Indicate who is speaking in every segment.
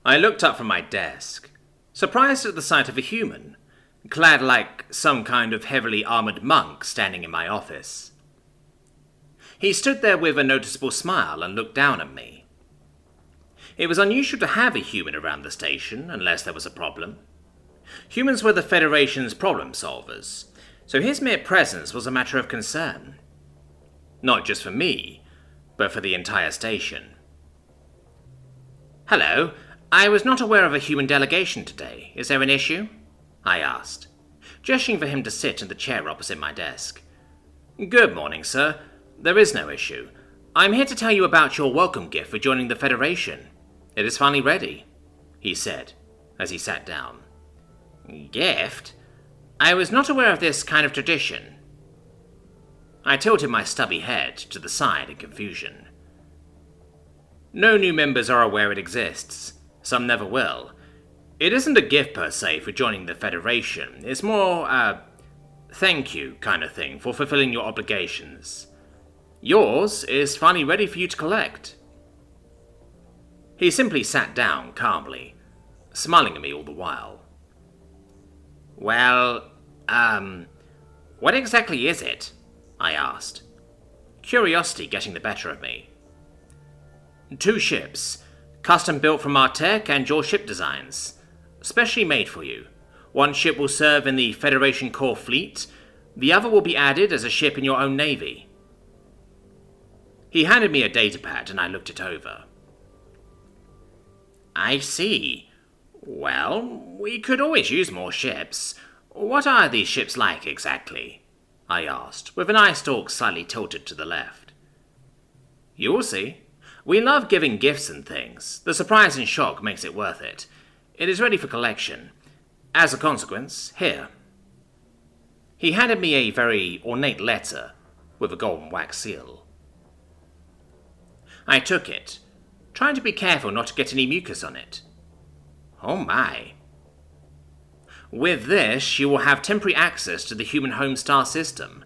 Speaker 1: I looked up from my desk, surprised at the sight of a human, clad like some kind of heavily armored monk standing in my office. He stood there with a noticeable smile and looked down at me. It was unusual to have a human around the station unless there was a problem. Humans were the Federation's problem solvers, so his mere presence was a matter of concern. Not just for me, but for the entire station. "Hello, I was not aware of a human delegation today. Is there an issue?" I asked, gesturing for him to sit in the chair opposite my desk. "Good morning, sir. There is no issue. I'm here to tell you about your welcome gift for joining the Federation. It is finally ready," he said, as he sat down. "Gift? I was not aware of this kind of tradition." I tilted my stubby head to the side in confusion. "No new members are aware it exists. Some never will. It isn't a gift per se for joining the Federation. It's more a thank you kind of thing for fulfilling your obligations. Yours is finally ready for you to collect." He simply sat down calmly, smiling at me all the while. "Well, what exactly is it?" I asked, curiosity getting the better of me. "2 ships, custom built from our tech and your ship designs. Specially made for you. One ship will serve in the Federation core fleet, the other will be added as a ship in your own navy." He handed me a datapad and I looked it over. "I see. Well, we could always use more ships. What are these ships like exactly?" I asked, with an eye stalk slightly tilted to the left. "You'll see. We love giving gifts and things. The surprise and shock makes it worth it. It is ready for collection. As a consequence, here." He handed me a very ornate letter with a golden wax seal. I took it, trying to be careful not to get any mucus on it. Oh my. "With this, you will have temporary access to the human home star system.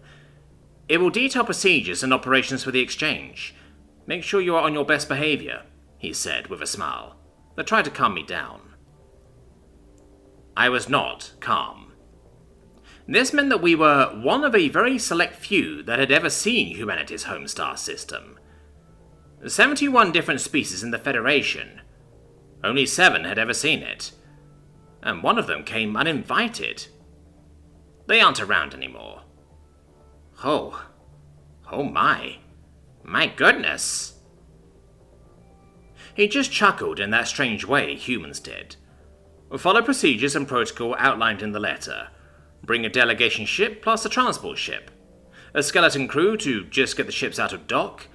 Speaker 1: It will detail procedures and operations for the exchange. Make sure you are on your best behavior," he said with a smile that tried to calm me down. I was not calm. This meant that we were one of a very select few that had ever seen humanity's home star system. 71 different species in the Federation. Only 7 had ever seen it, and one of them came uninvited. They aren't around anymore. Oh my goodness. He just chuckled in that strange way humans did. Follow procedures and protocol outlined in the letter. Bring a delegation ship plus a transport ship. A skeleton crew to just get the ships out of dock.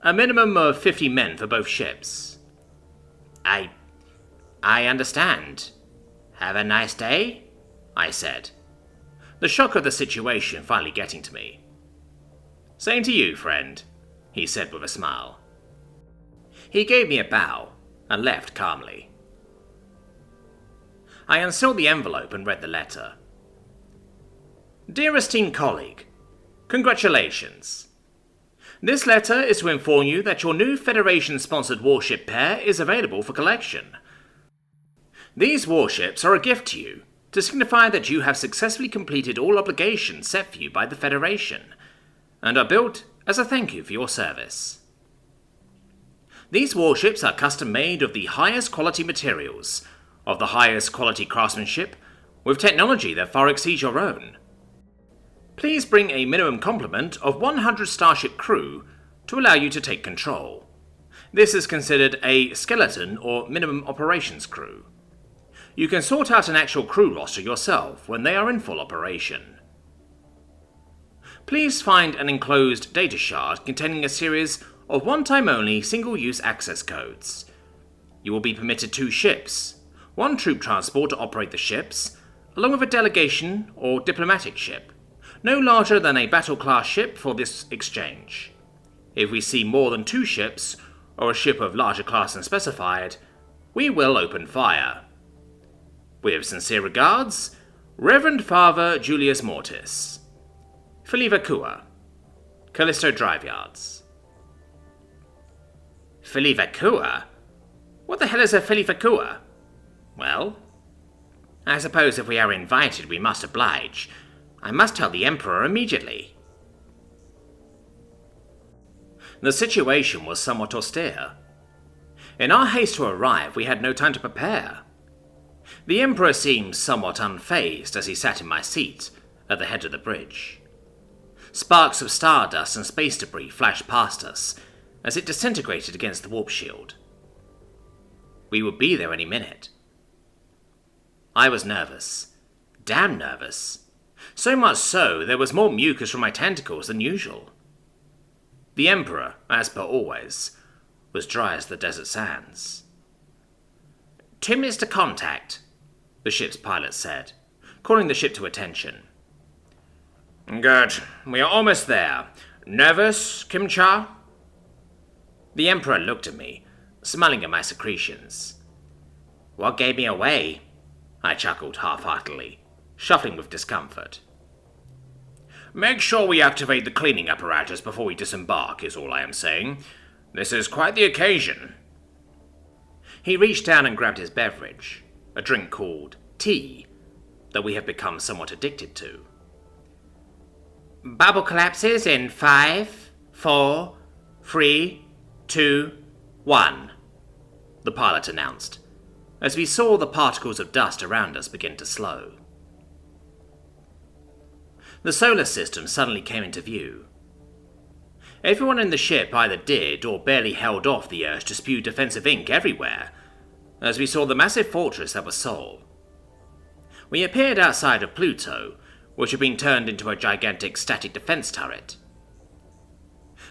Speaker 1: A minimum of 50 men for both ships. I understand. Have a nice day," I said, the shock of the situation finally getting to me. "Same to you, friend," he said with a smile. He gave me a bow and left calmly. I unsealed the envelope and read the letter. "Dear esteemed colleague, congratulations. This letter is to inform you that your new Federation-sponsored warship pair is available for collection. These warships are a gift to you, to signify that you have successfully completed all obligations set for you by the Federation, and are built as a thank you for your service. These warships are custom-made of the highest quality materials, of the highest quality craftsmanship, with technology that far exceeds your own. Please bring a minimum complement of 100 Starship crew to allow you to take control. This is considered a skeleton or minimum operations crew. You can sort out an actual crew roster yourself when they are in full operation. Please find an enclosed data shard containing a series of one-time only single-use access codes. You will be permitted 2 ships, 1 troop transport to operate the ships, along with a delegation or diplomatic ship, no larger than a battle-class ship for this exchange. If we see more than 2 ships, or a ship of larger class than specified, we will open fire. With sincere regards, Reverend Father Julius Mortis. Filivakua, Callisto Drive Yards." Filivakua? What the hell is a Filivakua? Well, I suppose if we are invited we must oblige. I must tell the Emperor immediately. The situation was somewhat austere. In our haste to arrive, we had no time to prepare. The Emperor seemed somewhat unfazed as he sat in my seat at the head of the bridge. Sparks of stardust and space debris flashed past us as it disintegrated against the warp shield. We would be there any minute. I was nervous. Damn nervous. So much so, there was more mucus from my tentacles than usual. The Emperor, as per always, was dry as the desert sands. 2 minutes to contact, the ship's pilot said, calling the ship to attention. Good. We are almost there. Nervous, Kim-cha? The Emperor looked at me, smiling at my secretions. What gave me away? I chuckled half-heartedly, shuffling with discomfort. Make sure we activate the cleaning apparatus before we disembark, is all I am saying. This is quite the occasion. He reached down and grabbed his beverage, a drink called tea, that we have become somewhat addicted to. Bubble collapses in 5, 4, 3, 2, 1, the pilot announced, as we saw the particles of dust around us begin to slow. The solar system suddenly came into view. Everyone in the ship either did or barely held off the urge to spew defensive ink everywhere, as we saw the massive fortress that was Sol. We appeared outside of Pluto, which had been turned into a gigantic static defense turret.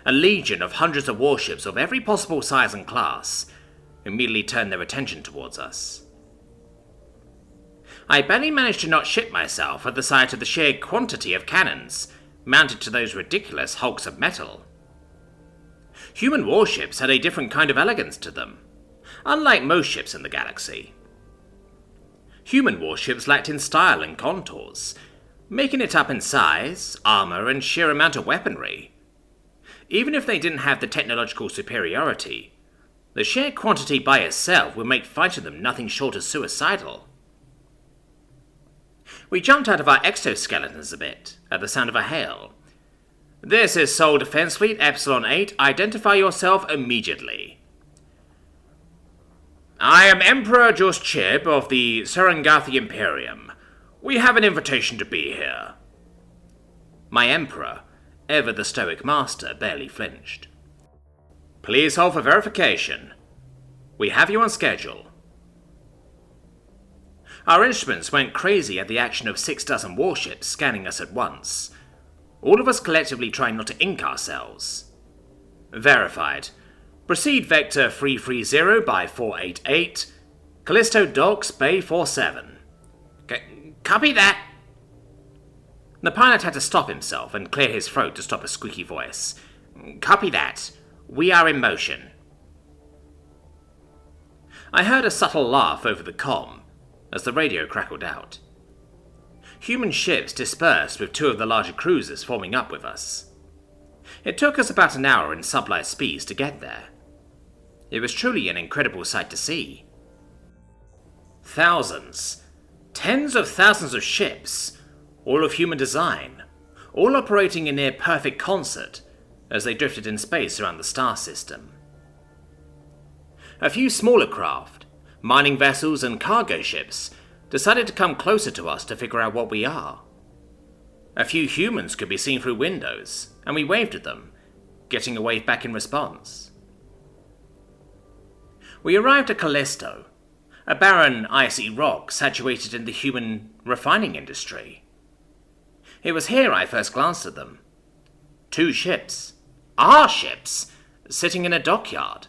Speaker 1: A legion of hundreds of warships of every possible size and class immediately turned their attention towards us. I barely managed to not shit myself at the sight of the sheer quantity of cannons mounted to those ridiculous hulks of metal. Human warships had a different kind of elegance to them, unlike most ships in the galaxy. Human warships lacked in style and contours, making it up in size, armor, and sheer amount of weaponry. Even if they didn't have the technological superiority, the sheer quantity by itself would make fighting them nothing short of suicidal. We jumped out of our exoskeletons a bit at the sound of a hail. This is Sol Defense Fleet Epsilon 8. Identify yourself immediately. I am Emperor Tshirt of the Serengathi Imperium. We have an invitation to be here. My Emperor, ever the stoic master, barely flinched. Please hold for verification. We have you on schedule. Our instruments went crazy at the action of 6 dozen warships scanning us at once, all of us collectively trying not to ink ourselves. Verified. Proceed Vector 330 by 488. Callisto Docks Bay 47. Copy that. The pilot had to stop himself and clear his throat to stop a squeaky voice. Copy that. We are in motion. I heard a subtle laugh over the comm as the radio crackled out. Human ships dispersed with 2 of the larger cruisers forming up with us. It took us about an hour in sublight speeds to get there. It was truly an incredible sight to see. Thousands, tens of thousands of ships, all of human design, all operating in near-perfect concert as they drifted in space around the star system. A few smaller craft, mining vessels and cargo ships, decided to come closer to us to figure out what we are. A few humans could be seen through windows, and we waved at them, getting a wave back in response. We arrived at Callisto, a barren, icy rock saturated in the human refining industry. It was here I first glanced at them. 2 ships, our ships, sitting in a dockyard.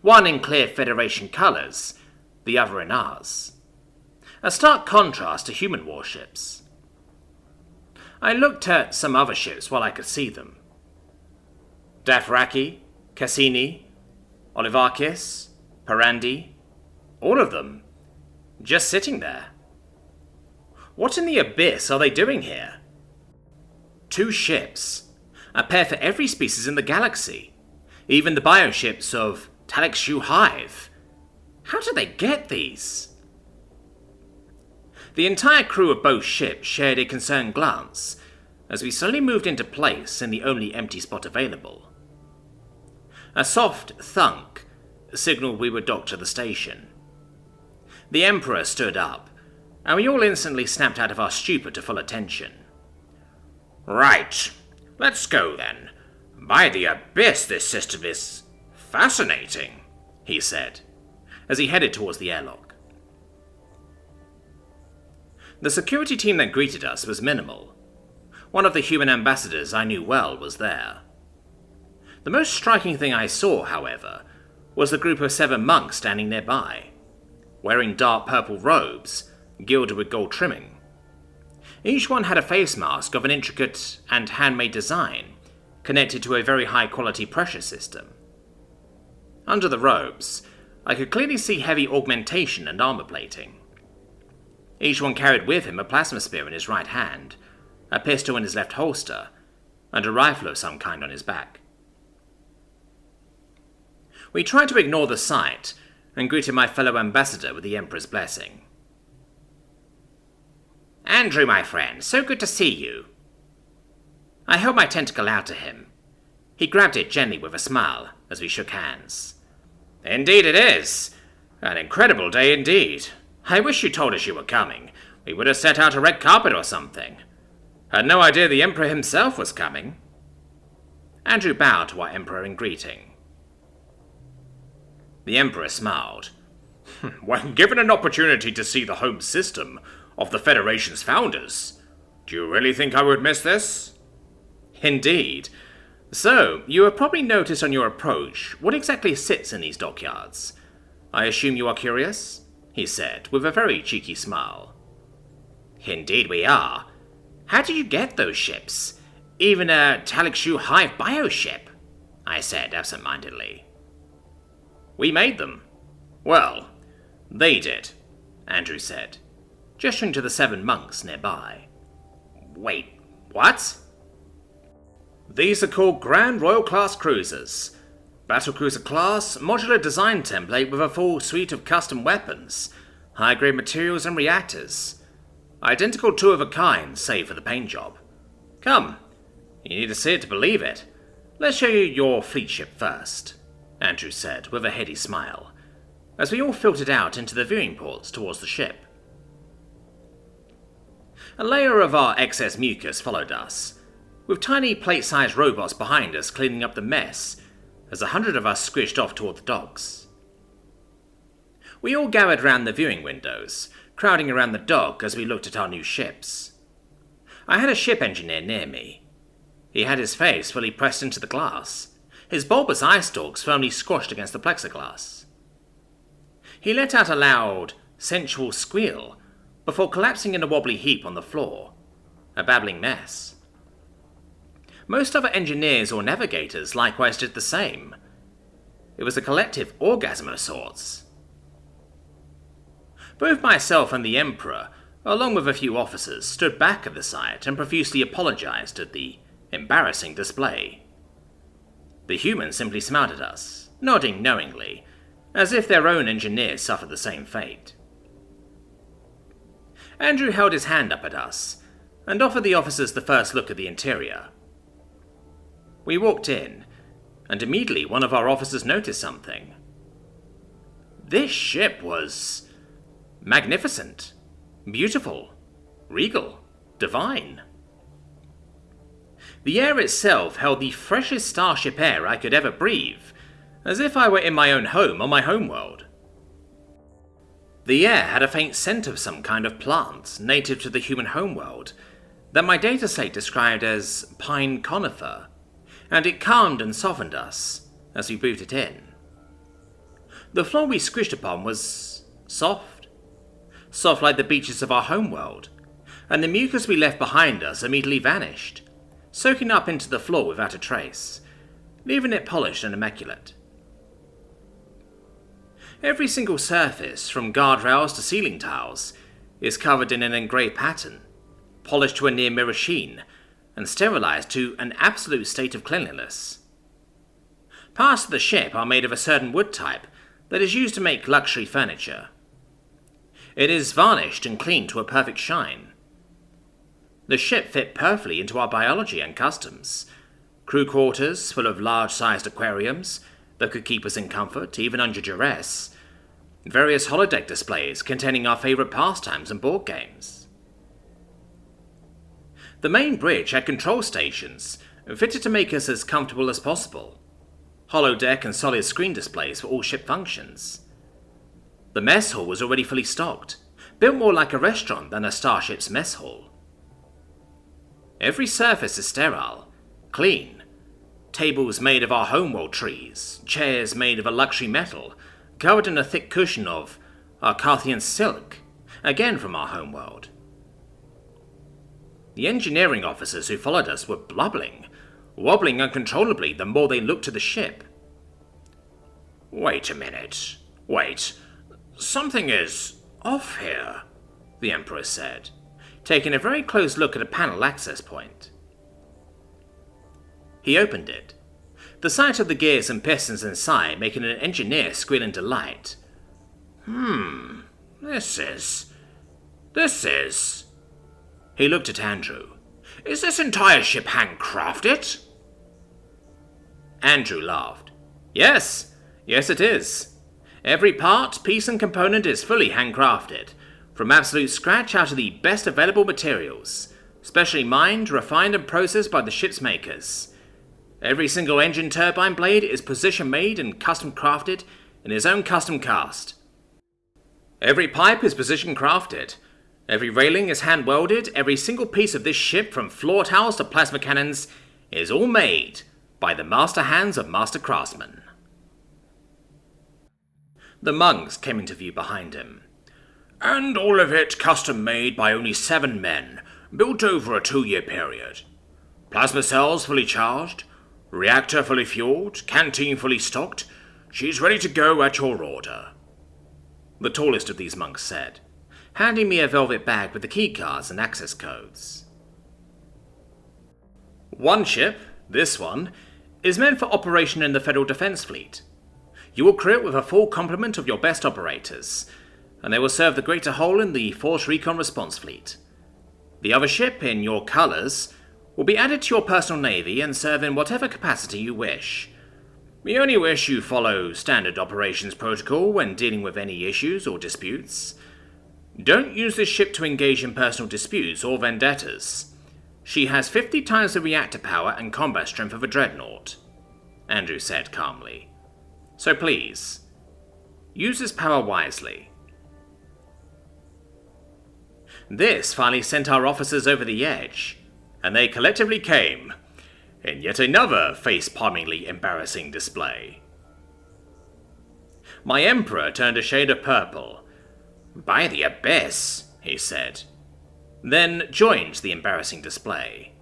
Speaker 1: One in clear Federation colours, the other in ours. A stark contrast to human warships. I looked at some other ships while I could see them. Dothraki, Cassini, Olivarkis, Parandi, all of them, just sitting there. What in the abyss are they doing here? 2 ships, a pair for every species in the galaxy, even the bioships of Talaxu Hive. How did they get these? The entire crew of both ships shared a concerned glance as we slowly moved into place in the only empty spot available. A soft thunk signaled we were docked to the station. The Emperor stood up, and we all instantly snapped out of our stupor to full attention. "Right, let's go then. By the abyss, this system is fascinating," he said, as he headed towards the airlock. The security team that greeted us was minimal. One of the human ambassadors I knew well was there. The most striking thing I saw, however, was the group of 7 monks standing nearby, wearing dark purple robes, gilded with gold trimming. Each one had a face mask of an intricate and handmade design, connected to a very high-quality pressure system. Under the robes, I could clearly see heavy augmentation and armor plating. Each one carried with him a plasma spear in his right hand, a pistol in his left holster, and a rifle of some kind on his back. We tried to ignore the sight and greeted my fellow ambassador with the Emperor's blessing. "Andrew, my friend, so good to see you." I held my tentacle out to him. He grabbed it gently with a smile as we shook hands. "Indeed it is. An incredible day indeed. I wish you told us you were coming. We would have set out a red carpet or something. Had no idea the Emperor himself was coming." Andrew bowed to our Emperor in greeting. The Emperor smiled. "When given an opportunity to see the home system of the Federation's founders, do you really think I would miss this?" "Indeed. So, you have probably noticed on your approach what exactly sits in these dockyards. I assume you are curious?" he said, with a very cheeky smile. "Indeed we are. How did you get those ships? Even a Talikshu Hive bioship?" I said absent-mindedly. "We made them." "Well, they did," Andrew said, gesturing to the 7 monks nearby. "Wait, what?" "These are called Grand Royale-Class cruisers. Battlecruiser class, modular design template with a full suite of custom weapons, high-grade materials and reactors. Identical two of a kind, save for the paint job. Come, you need to see it to believe it. Let's show you your fleet ship first," Andrew said with a heady smile, as we all filtered out into the viewing ports towards the ship. A layer of our excess mucus followed us, with tiny plate-sized robots behind us cleaning up the mess as 100 of us squished off toward the docks. We all gathered round the viewing windows, crowding around the dock as we looked at our new ships. I had a ship engineer near me. He had his face fully pressed into the glass, his bulbous eye stalks firmly squashed against the plexiglass. He let out a loud, sensual squeal before collapsing in a wobbly heap on the floor, a babbling mess. Most other engineers or navigators likewise did the same. It was a collective orgasm of sorts. Both myself and the Emperor, along with a few officers, stood back at the sight and profusely apologized at the embarrassing display. The humans simply smiled at us, nodding knowingly, as if their own engineers suffered the same fate. Andrew held his hand up at us and offered the officers the first look at the interior. We walked in, and immediately one of our officers noticed something. This ship was magnificent, beautiful, regal, divine. The air itself held the freshest starship air I could ever breathe, as if I were in my own home on my homeworld. The air had a faint scent of some kind of plant native to the human homeworld that my data slate described as pine conifer, and it calmed and softened us as we breathed it in. The floor we squished upon was soft like the beaches of our homeworld, and the mucus we left behind us immediately vanished, soaking up into the floor without a trace, leaving it polished and immaculate. Every single surface, from guardrails to ceiling tiles, is covered in an engraved pattern, polished to a near-mirror sheen, and sterilized to an absolute state of cleanliness. Parts of the ship are made of a certain wood type that is used to make luxury furniture. It is varnished and cleaned to a perfect shine. The ship fit perfectly into our biology and customs. Crew quarters full of large-sized aquariums that could keep us in comfort, even under duress. Various holodeck displays containing our favourite pastimes and board games. The main bridge had control stations, fitted to make us as comfortable as possible. Holodeck and solid screen displays for all ship functions. The mess hall was already fully stocked, built more like a restaurant than a starship's mess hall. Every surface is sterile, clean. Tables made of our homeworld trees, chairs made of a luxury metal, covered in a thick cushion of Arcathian silk, again from our homeworld. The engineering officers who followed us were blubbering, wobbling uncontrollably the more they looked to the ship. "Wait a minute. Wait. Something is off here," the Emperor said, taking a very close look at a panel access point. He opened it, the sight of the gears and pistons inside making an engineer squeal in delight. This is... He looked at Andrew. "Is this entire ship handcrafted?" Andrew laughed. Yes it is. Every part, piece and component is fully handcrafted, from absolute scratch out of the best available materials, specially mined, refined and processed by the ship's makers. Every single engine turbine blade is position-made and custom-crafted in its own custom cast. Every pipe is position-crafted. Every railing is hand-welded. Every single piece of this ship, from floor towels to plasma cannons, is all made by the master hands of master craftsmen. The monks came into view behind him. "And all of it custom-made by only 7 men, built over a 2-year period. Plasma cells fully charged, reactor fully fueled, canteen fully stocked. She's ready to go at your order," the tallest of these monks said, handing me a velvet bag with the keycards and access codes. "One ship, this one, is meant for operation in the Federal Defense Fleet. You will crew it with a full complement of your best operators, and they will serve the greater whole in the Force Recon Response Fleet. The other ship, in your colours, will be added to your personal navy and serve in whatever capacity you wish. We only wish you follow standard operations protocol when dealing with any issues or disputes. Don't use this ship to engage in personal disputes or vendettas. She has 50 times the reactor power and combat strength of a dreadnought," Andrew said calmly. "So please, use this power wisely." This finally sent our officers over the edge, and they collectively came in yet another face-palmingly embarrassing display. My Emperor turned a shade of purple. "By the abyss," he said, then joined the embarrassing display.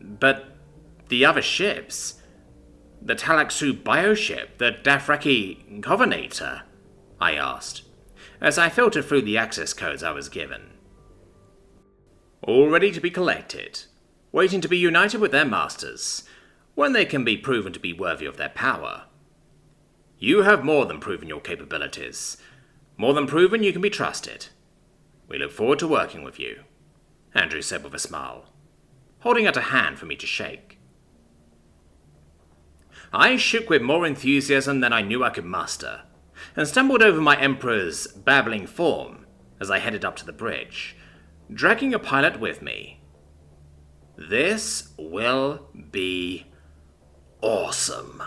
Speaker 1: "But the other ships, the Talaxu bioship, the Dafraki Covenator?" I asked, as I filtered through the access codes I was given. "All ready to be collected, waiting to be united with their masters, when they can be proven to be worthy of their power. You have more than proven your capabilities, more than proven you can be trusted. We look forward to working with you," Andrew said with a smile, holding out a hand for me to shake. I shook with more enthusiasm than I knew I could muster, and stumbled over my Emperor's babbling form as I headed up to the bridge, dragging a pilot with me. This will be awesome.